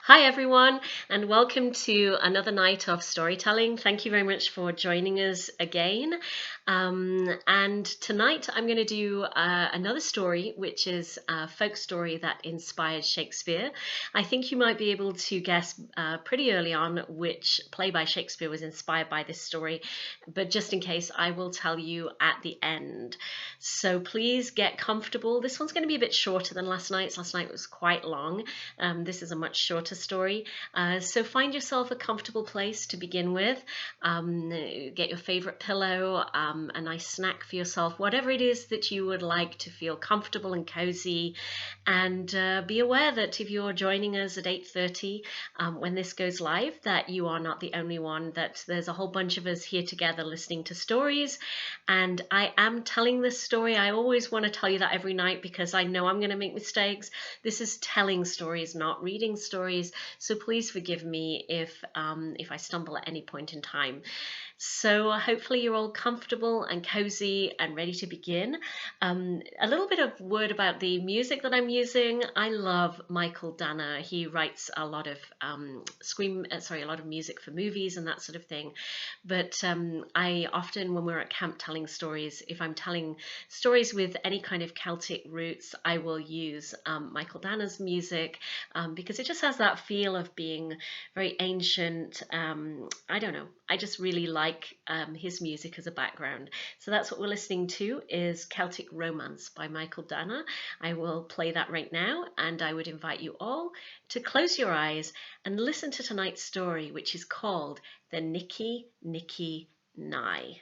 Hi everyone, and welcome to another night of storytelling. Thank you very much for joining us again. And tonight I'm going to do another story, which is a folk story that inspired Shakespeare. I think you might be able to guess pretty early on which play by Shakespeare was inspired by this story, but just in case, I will tell you at the end. So please get comfortable. This one's going to be a bit shorter than last night's. Last night was quite long. This is a much shorter story. So find yourself a comfortable place to begin with. Get your favorite pillow, a nice snack for yourself, whatever it is that you would like to feel comfortable and cozy. And be aware that if you're joining us at 8:30 when this goes live, that you are not the only one, that there's a whole bunch of us here together listening to stories. And I am telling this story. I always want to tell you that every night because I know I'm going to make mistakes. This is telling stories, not reading stories. So please forgive me if I stumble at any point in time. So hopefully you're all comfortable and cozy and ready to begin. A little bit of word about the music that I'm using. I love Michael Danner. He writes a lot of a lot of music for movies and that sort of thing. But I often, when we're at camp telling stories, if I'm telling stories with any kind of Celtic roots, I will use Michael Danner's music because it just has that feel of being very ancient. I don't know. I just really like his music as a background. So that's what we're listening to, is Celtic Romance by Michael Danner. I will play that right now, and I would invite you all to close your eyes and listen to tonight's story, which is called The Nicky Nicky Nye.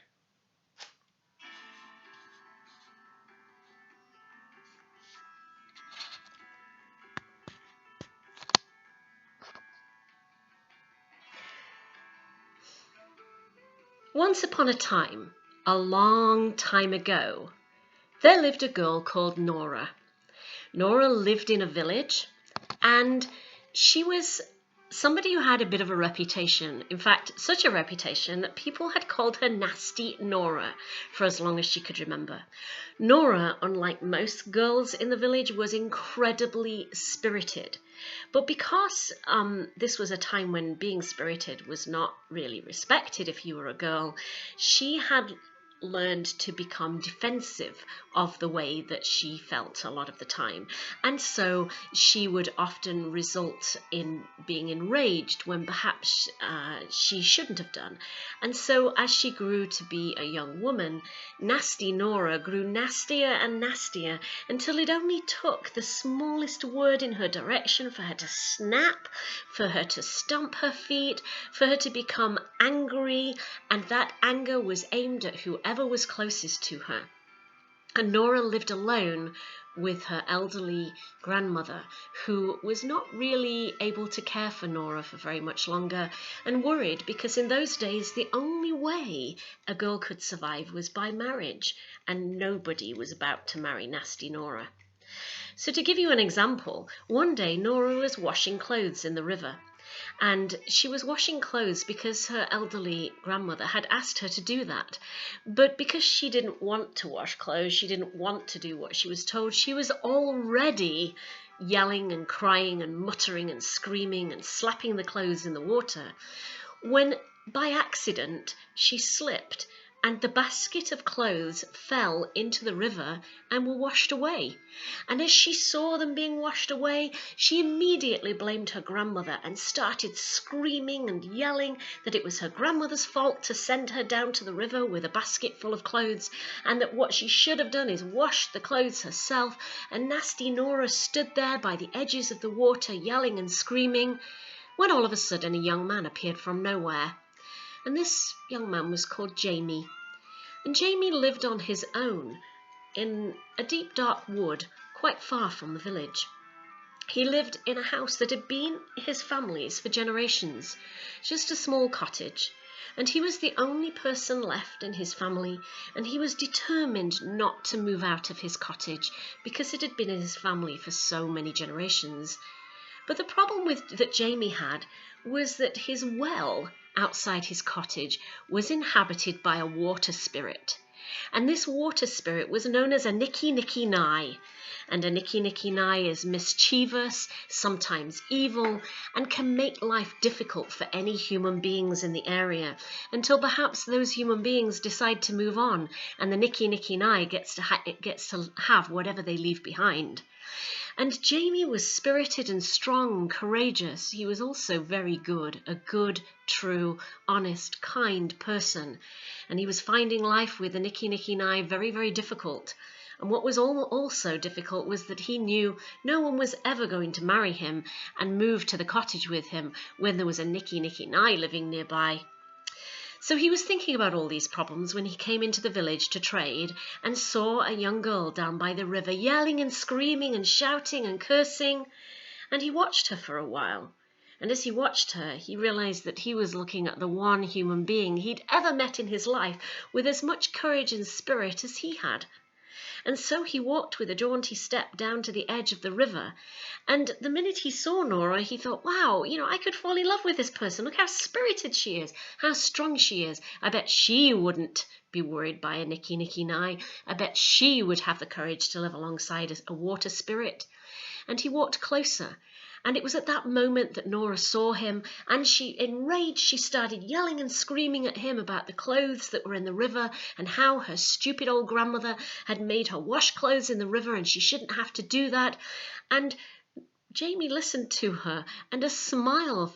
Once upon a time, a long time ago, there lived a girl called Nora. Nora lived in a village, and she was somebody who had a bit of a reputation. In fact, such a reputation that people had called her Nasty Nora for as long as she could remember. Nora, unlike most girls in the village, was incredibly spirited. But because this was a time when being spirited was not really respected if you were a girl, she had learned to become defensive of the way that she felt a lot of the time. And so she would often result in being enraged when perhaps she shouldn't have done. And so as she grew to be a young woman, Nasty Nora grew nastier and nastier until it only took the smallest word in her direction for her to snap, for her to stomp her feet, for her to become angry, and that anger was aimed at whoever was closest to her. And Nora lived alone with her elderly grandmother, who was not really able to care for Nora for very much longer, and worried because in those days the only way a girl could survive was by marriage, and nobody was about to marry Nasty Nora. So to give you an example, one day Nora was washing clothes in the river. And she was washing clothes because her elderly grandmother had asked her to do that. But because she didn't want to wash clothes, she didn't want to do what she was told, she was already yelling and crying and muttering and screaming and slapping the clothes in the water, when by accident she slipped and the basket of clothes fell into the river and were washed away. And as she saw them being washed away, she immediately blamed her grandmother and started screaming and yelling that it was her grandmother's fault to send her down to the river with a basket full of clothes, and that what she should have done is washed the clothes herself. And Nasty Nora stood there by the edges of the water yelling and screaming, when all of a sudden a young man appeared from nowhere. And this young man was called Jamie. And Jamie lived on his own in a deep dark wood quite far from the village. He lived in a house that had been his family's for generations, just a small cottage. And he was the only person left in his family, and he was determined not to move out of his cottage because it had been in his family for so many generations. But the problem that Jamie had was that his well outside his cottage was inhabited by a water spirit. And this water spirit was known as a Nicky Nicky Nye. and a Nicky Nicky Nye is mischievous, sometimes evil, and can make life difficult for any human beings in the area, until perhaps those human beings decide to move on, and the Nicky Nicky Nye gets to have whatever they leave behind. And Jamie was spirited and strong, courageous. He was also very good, a good, true, honest, kind person. And he was finding life with the Nicky Nicky Nye very, very difficult. And what was also difficult was that he knew no one was ever going to marry him and move to the cottage with him when there was a Nicky Nicky Nye living nearby. So he was thinking about all these problems when he came into the village to trade and saw a young girl down by the river yelling and screaming and shouting and cursing. And he watched her for a while. And as he watched her, he realized that he was looking at the one human being he'd ever met in his life with as much courage and spirit as he had. And so he walked with a jaunty step down to the edge of the river. And the minute he saw Nora, he thought, wow, I could fall in love with this person. Look how spirited she is, how strong she is. I bet she wouldn't be worried by a Nicky Nicky Nye. I bet she would have the courage to live alongside a water spirit. And he walked closer. And it was at that moment that Nora saw him, and enraged, she started yelling and screaming at him about the clothes that were in the river and how her stupid old grandmother had made her wash clothes in the river and she shouldn't have to do that. And Jamie listened to her, and a smile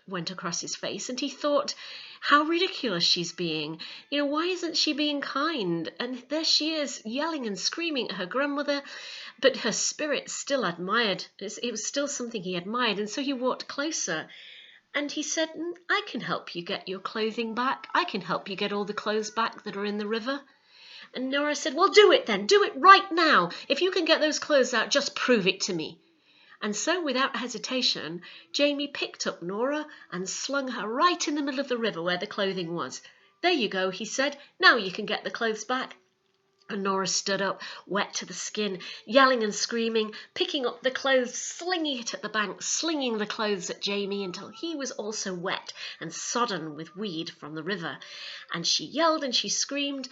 went across his face, and he thought, how ridiculous she's being. Why isn't she being kind? And there she is, yelling and screaming at her grandmother, but her spirit still admired. It was still something he admired, and so he walked closer, and he said, I can help you get your clothing back. I can help you get all the clothes back that are in the river. And Nora said, well, do it then. Do it right now. If you can get those clothes out, just prove it to me. And so, without hesitation, Jamie picked up Nora and slung her right in the middle of the river where the clothing was. There you go, he said. Now you can get the clothes back. And Nora stood up, wet to the skin, yelling and screaming, picking up the clothes, slinging it at the bank, slinging the clothes at Jamie until he was also wet and sodden with weed from the river. And she yelled and she screamed,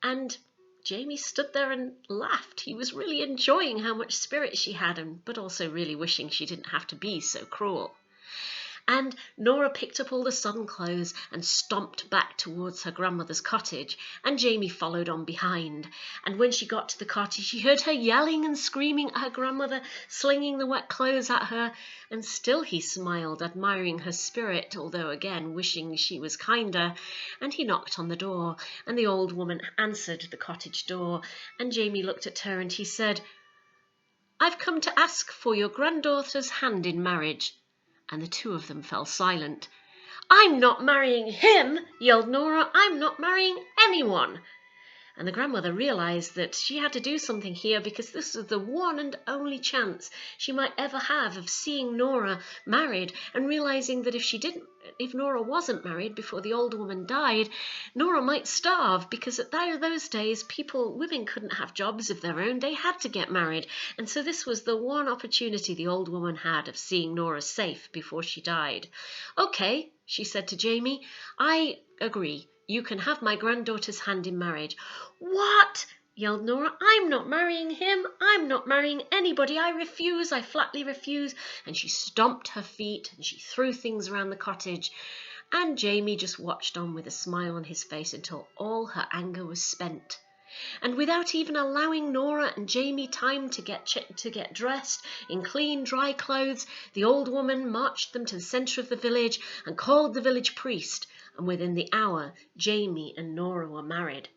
and Jamie stood there and laughed. He was really enjoying how much spirit she had, but also really wishing she didn't have to be so cruel. And Nora picked up all the sodden clothes and stomped back towards her grandmother's cottage, and Jamie followed on behind. And when she got to the cottage, she heard her yelling and screaming at her grandmother, slinging the wet clothes at her, and still he smiled, admiring her spirit, although again wishing she was kinder. And he knocked on the door, and the old woman answered the cottage door, and Jamie looked at her and he said, I've come to ask for your granddaughter's hand in marriage. And the two of them fell silent. I'm not marrying him, yelled Nora. I'm not marrying anyone. And the grandmother realized that she had to do something here because this was the one and only chance she might ever have of seeing Nora married, and realizing that if Nora wasn't married before the old woman died, Nora might starve, because at those days women couldn't have jobs of their own. They had to get married. And so this was the one opportunity the old woman had of seeing Nora safe before she died. Okay, she said to Jamie, I agree. You can have my granddaughter's hand in marriage. What? Yelled Nora. I'm not marrying him. I'm not marrying anybody. I refuse. I flatly refuse. And she stomped her feet and she threw things around the cottage. And Jamie just watched on with a smile on his face until all her anger was spent. And without even allowing Nora and Jamie time to get dressed in clean, dry clothes, the old woman marched them to the centre of the village and called the village priest. And within the hour, Jamie and Nora were married.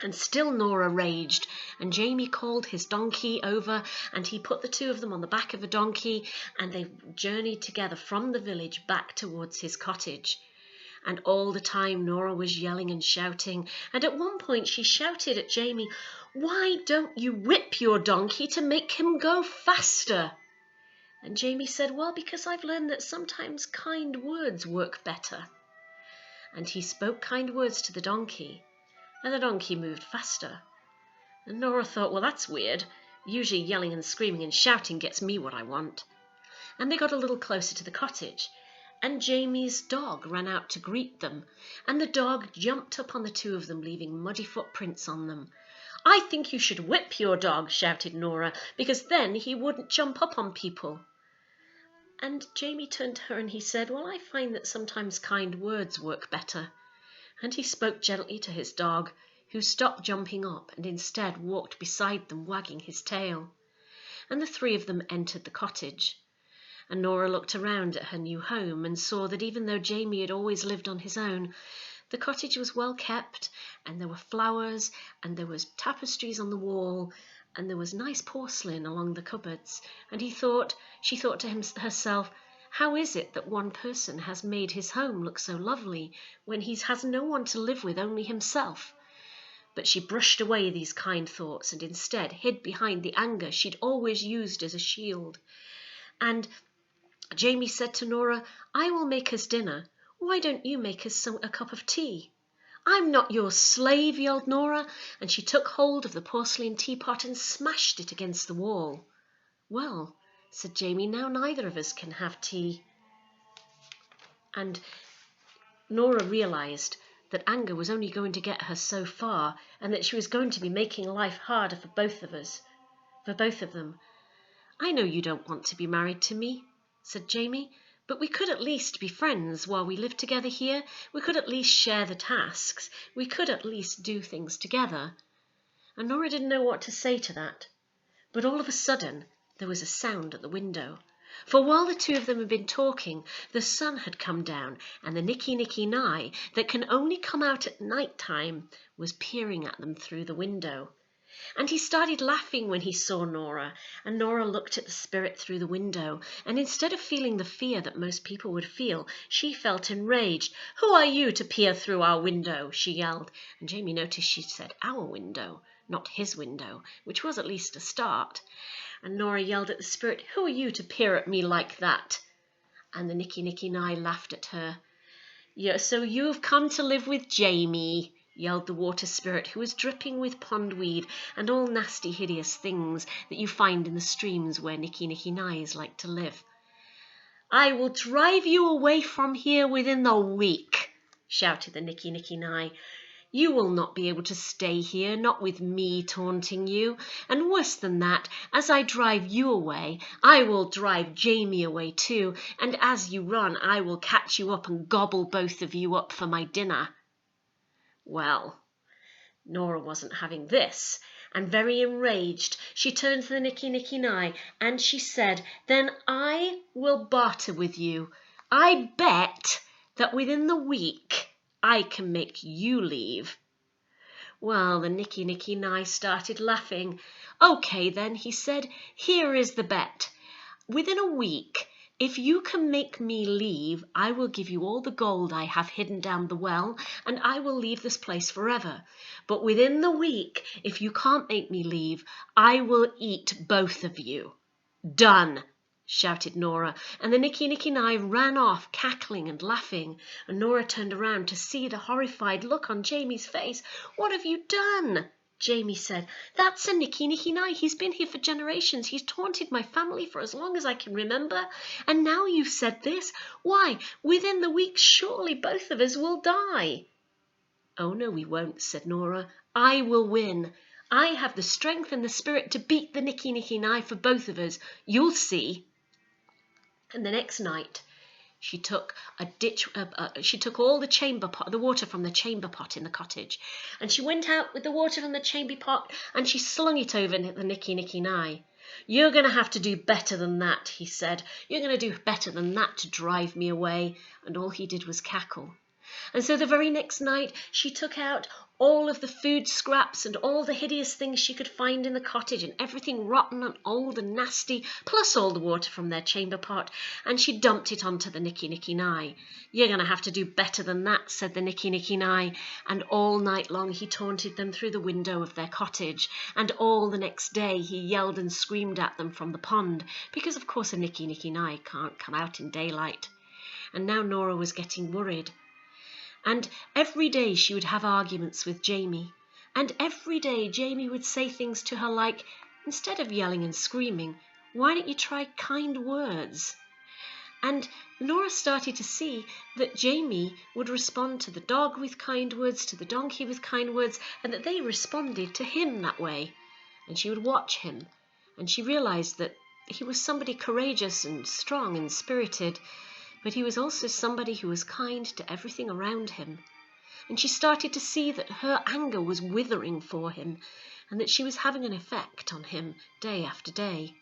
And still Nora raged, and Jamie called his donkey over, and he put the two of them on the back of a donkey, and they journeyed together from the village back towards his cottage. And all the time Nora was yelling and shouting, and at one point she shouted at Jamie, "Why don't you whip your donkey to make him go faster?" And Jamie said, "Well, because I've learned that sometimes kind words work better." And he spoke kind words to the donkey, and the donkey moved faster. And Nora thought, well, that's weird. Usually yelling and screaming and shouting gets me what I want. And they got a little closer to the cottage, and Jamie's dog ran out to greet them, and the dog jumped up on the two of them, leaving muddy footprints on them. "I think you should whip your dog," shouted Nora, "because then he wouldn't jump up on people." And Jamie turned to her and he said, "Well, I find that sometimes kind words work better." And he spoke gently to his dog, who stopped jumping up and instead walked beside them, wagging his tail. And the three of them entered the cottage. And Nora looked around at her new home and saw that even though Jamie had always lived on his own, the cottage was well kept, and there were flowers, and there was tapestries on the wall, and there was nice porcelain along the cupboards. And she thought to herself, how is it that one person has made his home look so lovely when he has no one to live with, only himself? But she brushed away these kind thoughts and instead hid behind the anger she'd always used as a shield. And Jamie said to Nora, "I will make us dinner. Why don't you make us a cup of tea?" "I'm not your slave," yelled Nora, and she took hold of the porcelain teapot and smashed it against the wall. "Well," said Jamie, "now neither of us can have tea." And Nora realized that anger was only going to get her so far, and that she was going to be making life harder for both of them. "I know you don't want to be married to me," said Jamie, "but we could at least be friends while we live together here. We could at least share the tasks. We could at least do things together." And Nora didn't know what to say to that. But all of a sudden, there was a sound at the window. For while the two of them had been talking, the sun had come down, and the Nicky Nicky Nye, that can only come out at night time, was peering at them through the window. And he started laughing when he saw Nora, and Nora looked at the spirit through the window, and instead of feeling the fear that most people would feel, she felt enraged. "Who are you to peer through our window?" she yelled. And Jamie noticed she said our window, not his window, which was at least a start. And Nora yelled at the spirit, "Who are you to peer at me like that?" And the Nicky Nicky Nye laughed at her. "Yeah, so you've come to live with Jamie," yelled the water spirit, who was dripping with pondweed and all nasty hideous things that you find in the streams where Nicky Nicky Nyes like to live. "I will drive you away from here within the week," shouted the Nicky Nicky Nye. "You will not be able to stay here, not with me taunting you. And worse than that, as I drive you away, I will drive Jamie away too, and as you run, I will catch you up and gobble both of you up for my dinner." Well, Nora wasn't having this, and very enraged, she turned to the Nicky Nicky Nye, and she said, "Then I will barter with you. I bet that within the week I can make you leave." Well, the Nicky Nicky Nye started laughing. "Okay then," he said, "here is the bet. Within a week, if you can make me leave, I will give you all the gold I have hidden down the well, and I will leave this place forever. But within the week, if you can't make me leave, I will eat both of you." "Done!" shouted Nora, and the Nicky Nicky Nye ran off, cackling and laughing, and Nora turned around to see the horrified look on Jamie's face. "What have you done?" Jamie said. "That's a Nicky Nicky Nye. He's been here for generations. He's taunted my family for as long as I can remember. And now you've said this. Why, within the week, surely both of us will die." "Oh, no, we won't," said Nora. "I will win. I have the strength and the spirit to beat the Nicky Nicky Nye for both of us. You'll see." And the next night, she took all the water from the chamber pot in the cottage, and she went out with the water from the chamber pot, and she slung it over the Nicky Nicky Nye. "You're going to have to do better than that," he said. "You're going to do better than that to drive me away." And all he did was cackle. And so the very next night, she took out all of the food scraps and all the hideous things she could find in the cottage, and everything rotten and old and nasty, plus all the water from their chamber pot, and she dumped it onto the Nicky Nicky Nye. "You're going to have to do better than that," said the Nicky Nicky Nye, and all night long he taunted them through the window of their cottage, and all the next day he yelled and screamed at them from the pond, because of course a Nicky Nicky Nye can't come out in daylight. And now Nora was getting worried. And every day she would have arguments with Jamie. And every day Jamie would say things to her like, "Instead of yelling and screaming, why don't you try kind words?" And Nora started to see that Jamie would respond to the dog with kind words, to the donkey with kind words, and that they responded to him that way. And she would watch him, and she realized that he was somebody courageous and strong and spirited, but he was also somebody who was kind to everything around him. And she started to see that her anger was withering for him, and that she was having an effect on him day after day.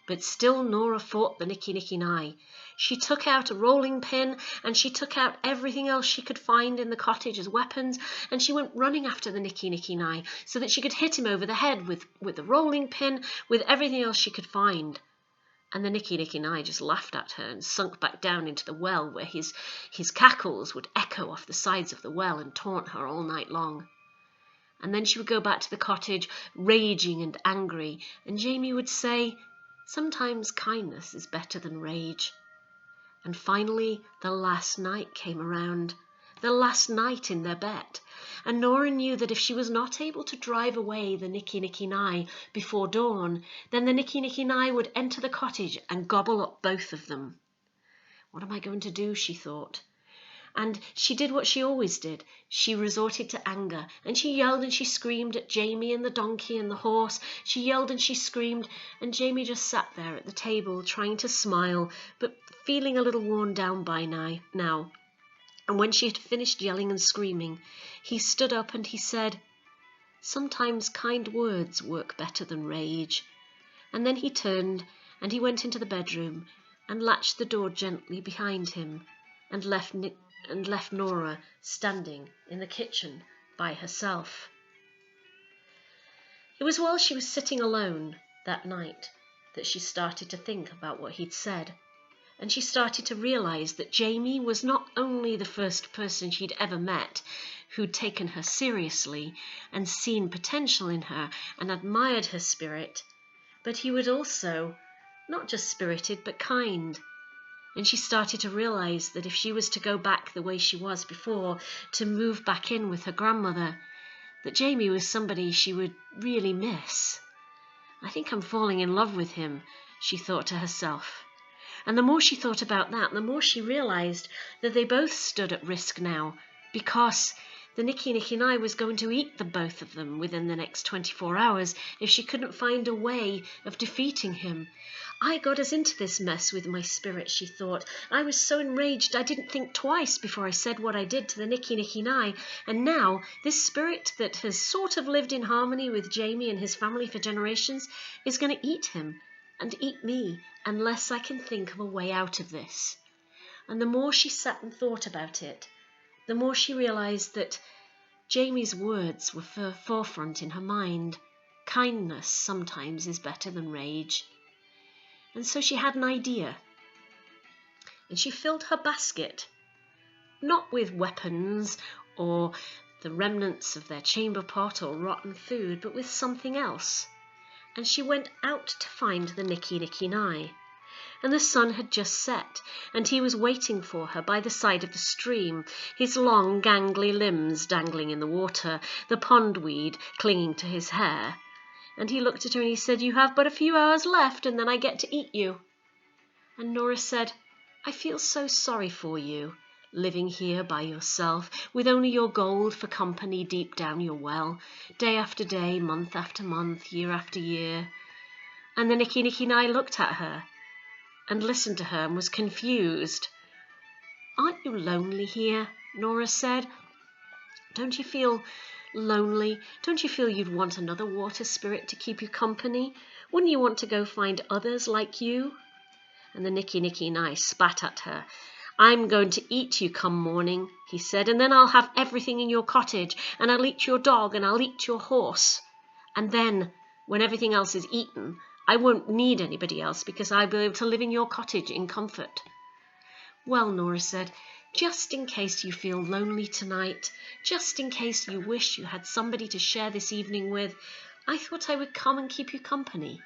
But still Nora fought the Nicky Nicky Nye. She took out a rolling pin, and she took out everything else she could find in the cottage as weapons, and she went running after the Nicky Nicky Nye so that she could hit him over the head with the rolling pin, with everything else she could find. And the Nicky Nicky Nye just laughed at her and sunk back down into the well, where his cackles would echo off the sides of the well and taunt her all night long. And then she would go back to the cottage, raging and angry, and Jamie would say, "Sometimes kindness is better than rage." And finally, the last night came around, the last night in their bet, and Nora knew that if she was not able to drive away the Nicky Nicky Nye before dawn, then the Nicky Nicky Nye would enter the cottage and gobble up both of them. What am I going to do, she thought. And she did what she always did. She resorted to anger, and she yelled and she screamed at Jamie and the donkey and the horse. She yelled and she screamed, and Jamie just sat there at the table trying to smile, but feeling a little worn down by now. And when she had finished yelling and screaming, he stood up and he said, "Sometimes kind words work better than rage." And then he turned and he went into the bedroom and latched the door gently behind him and left Nora standing in the kitchen by herself. It was while she was sitting alone that night that she started to think about what he'd said, and she started to realize that Jamie was not only the first person she'd ever met who'd taken her seriously and seen potential in her and admired her spirit, but he was also not just spirited but kind. And she started to realize that if she was to go back the way she was before, to move back in with her grandmother, that Jamie was somebody she would really miss. "I think I'm falling in love with him," she thought to herself. And the more she thought about that, the more she realized that they both stood at risk now, because the Nicky Nicky Nye was going to eat the both of them within the next 24 hours if she couldn't find a way of defeating him. "I got us into this mess with my spirit," she thought. "I was so enraged I didn't think twice before I said what I did to the Nicky Nicky Nye. And now this spirit that has sort of lived in harmony with Jamie and his family for generations is going to eat him and eat me unless I can think of a way out of this." And the more she sat and thought about it, the more she realized that Jamie's words were forefront in her mind. Kindness sometimes is better than rage. And so she had an idea. And she filled her basket, not with weapons or the remnants of their chamber pot or rotten food, but with something else. And she went out to find the Nicky Nicky Nye. And the sun had just set, and he was waiting for her by the side of the stream, his long gangly limbs dangling in the water, the pondweed clinging to his hair. And he looked at her and he said, "You have but a few hours left, and then I get to eat you." And Nora said, "I feel so sorry for you, living here by yourself, with only your gold for company deep down your well, day after day, month after month, year after year." And the Nicky Nicky Nye looked at her and listened to her and was confused. "Aren't you lonely here?" Nora said. "Don't you feel lonely? Don't you feel you'd want another water spirit to keep you company? Wouldn't you want to go find others like you?" And the Nicky Nicky Nye spat at her. "I'm going to eat you come morning," he said, "and then I'll have everything in your cottage, and I'll eat your dog, and I'll eat your horse. And then, when everything else is eaten, I won't need anybody else because I'll be able to live in your cottage in comfort." "Well," Nora said, "just in case you feel lonely tonight, just in case you wish you had somebody to share this evening with, I thought I would come and keep you company."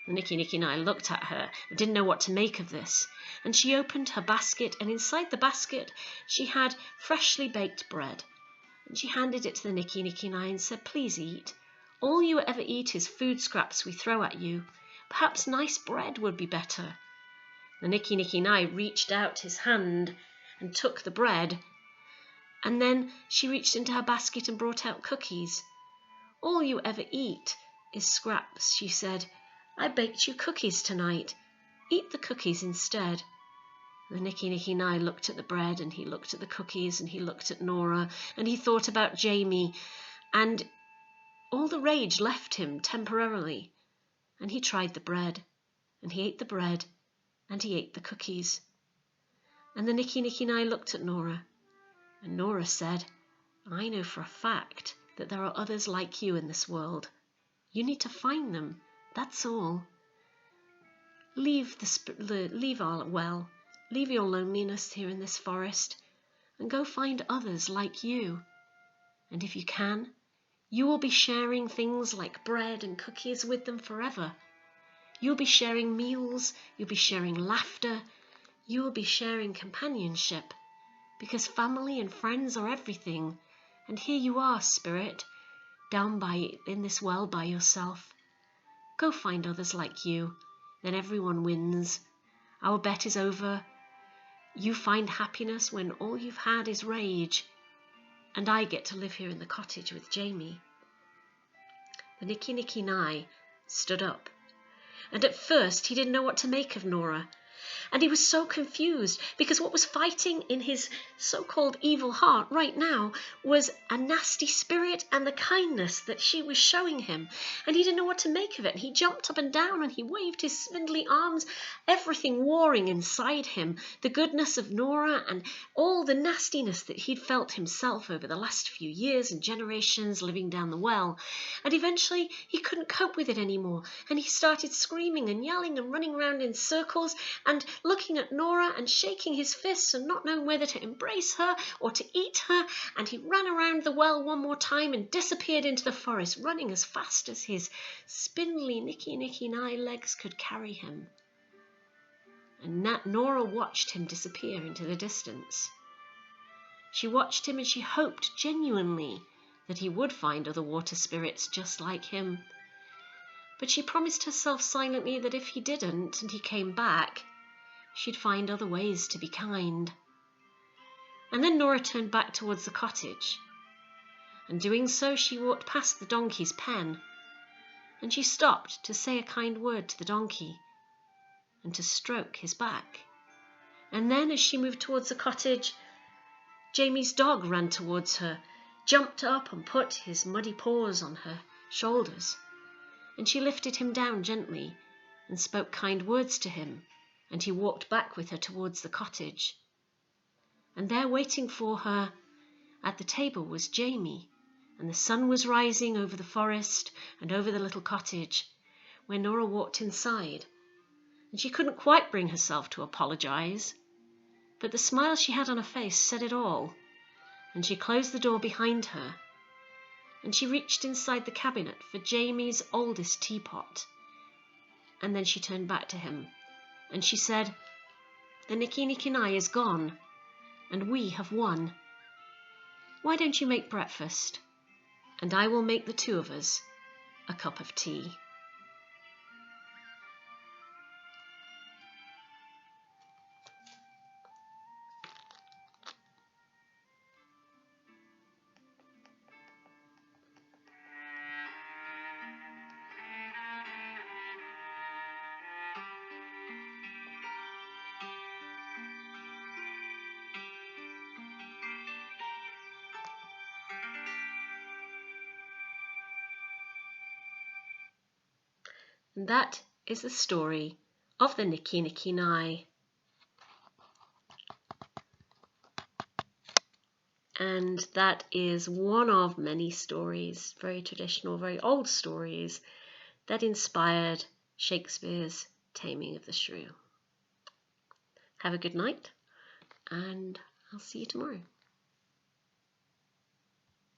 The Nicky Nicky Nye looked at her and didn't know what to make of this, and she opened her basket, and inside the basket she had freshly baked bread, and she handed it to the Nicky Nicky Nye and said, "Please eat. All you ever eat is food scraps we throw at you. Perhaps nice bread would be better." The Nicky Nicky Nye reached out his hand and took the bread, and then she reached into her basket and brought out cookies. "All you ever eat is scraps," she said. "I baked you cookies tonight. Eat the cookies instead." The Nicky Nicky Nye looked at the bread, and he looked at the cookies, and he looked at Nora, and he thought about Jamie, and all the rage left him temporarily, and he tried the bread, and he ate the bread, and he ate the cookies. And the Nicky Nicky Nye looked at Nora, and Nora said, "I know for a fact that there are others like you in this world. You need to find them, that's all. Leave your loneliness here in this forest, and go find others like you. And if you can, you will be sharing things like bread and cookies with them forever. You'll be sharing meals, you'll be sharing laughter, you will be sharing companionship, because family and friends are everything. And here you are, spirit, down in this well by yourself. Go find others like you, then everyone wins. Our bet is over. You find happiness when all you've had is rage, and I get to live here in the cottage with Jamie." The Nicky Nicky Nye stood up, and at first he didn't know what to make of Nora. And he was so confused, because what was fighting in his so-called evil heart right now was a nasty spirit and the kindness that she was showing him. And he didn't know what to make of it. He jumped up and down and he waved his spindly arms, everything warring inside him, the goodness of Nora and all the nastiness that he'd felt himself over the last few years and generations living down the well. And eventually he couldn't cope with it anymore, and he started screaming and yelling and running around in circles and looking at Nora and shaking his fists and not knowing whether to embrace her or to eat her. And he ran around the well one more time and disappeared into the forest, running as fast as his spindly Nicky Nicky Nye legs could carry him. And Nora watched him disappear into the distance. She watched him and she hoped genuinely that he would find other water spirits just like him. But she promised herself silently that if he didn't and he came back, she'd find other ways to be kind. And then Nora turned back towards the cottage. And doing so, she walked past the donkey's pen. And she stopped to say a kind word to the donkey and to stroke his back. And then as she moved towards the cottage, Jamie's dog ran towards her, jumped up and put his muddy paws on her shoulders. And she lifted him down gently and spoke kind words to him. And he walked back with her towards the cottage. And there waiting for her at the table was Jamie, and the sun was rising over the forest and over the little cottage when Nora walked inside. And she couldn't quite bring herself to apologize, but the smile she had on her face said it all. And she closed the door behind her, and she reached inside the cabinet for Jamie's oldest teapot. And then she turned back to him. And she said, "The Nicky Nicky Nye is gone, and we have won. Why don't you make breakfast, and I will make the two of us a cup of tea." And that is the story of the Nicky Nicky Nye. And that is one of many stories, very traditional, very old stories, that inspired Shakespeare's Taming of the Shrew. Have a good night, and I'll see you tomorrow.